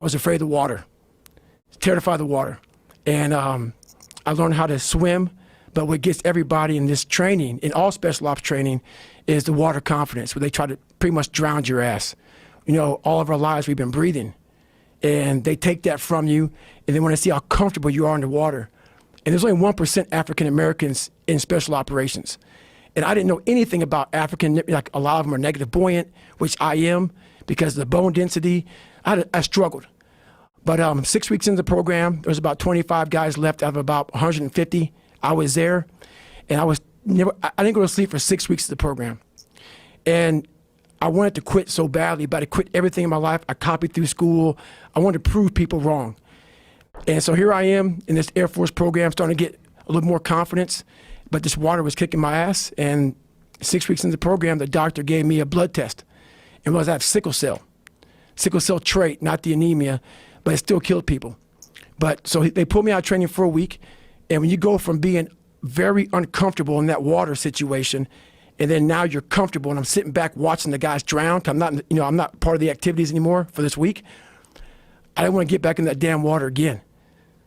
I was afraid of the water, terrified of the water. And I learned how to swim, but what gets everybody in this training, in all special ops training, is the water confidence, where they try to pretty much drown your ass. You know, all of our lives we've been breathing, and they take that from you, and they want to see how comfortable you are in the water. And there's only 1% African Americans in special operations. And I didn't know anything about African, like a lot of them are negative buoyant, which I am, because of the bone density. I struggled. But 6 weeks into the program, there was about 25 guys left out of about 150. I was there, and I didn't go to sleep for 6 weeks of the program. And I wanted to quit so badly, but I quit everything in my life. I copied through school. I wanted to prove people wrong. And so here I am in this Air Force program, starting to get a little more confidence, but this water was kicking my ass. And 6 weeks into the program, the doctor gave me a blood test. And I have sickle cell trait, not the anemia, but it still killed people. But so they pulled me out of training for a week. And when you go from being very uncomfortable in that water situation, and then now you're comfortable, and I'm sitting back watching the guys drown, I'm not part of the activities anymore for this week. I didn't want to get back in that damn water again.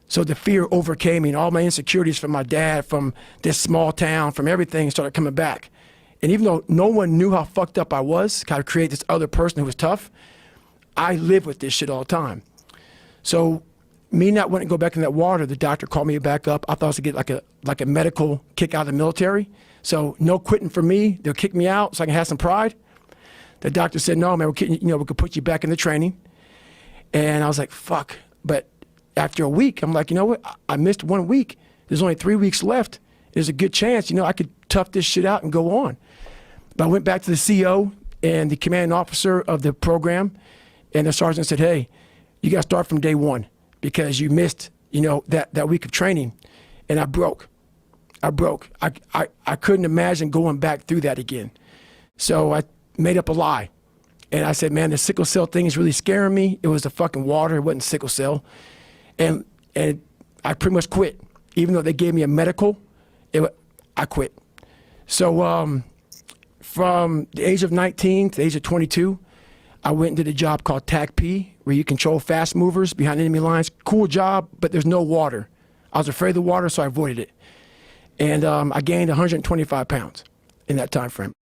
So the fear overcame me, and all my insecurities from my dad, from this small town, from everything started coming back. And even though no one knew how fucked up I was, kind of create this other person who was tough, I live with this shit all the time. So me not wanting to go back in that water, the doctor called me back up. I thought I was going to get like a medical kick out of the military. So no quitting for me. They'll kick me out so I can have some pride. The doctor said, no, man, we could put you back in the training. And I was like, fuck. But after a week, I'm like, you know what? I missed 1 week. There's only 3 weeks left. There's a good chance, I could tough this shit out and go on. But I went back to the CO and the commanding officer of the program, and the sergeant said, hey, you got to start from day one because you missed, that week of training. And I broke. I couldn't imagine going back through that again. So I made up a lie. And I said, man, the sickle cell thing is really scaring me. It was the fucking water. It wasn't sickle cell. And I pretty much quit. Even though they gave me a medical, I quit. So from the age of 19 to the age of 22, I went and did a job called TAC-P, where you control fast movers behind enemy lines. Cool job, but there's no water. I was afraid of the water, so I avoided it. And I gained 125 pounds in that time frame.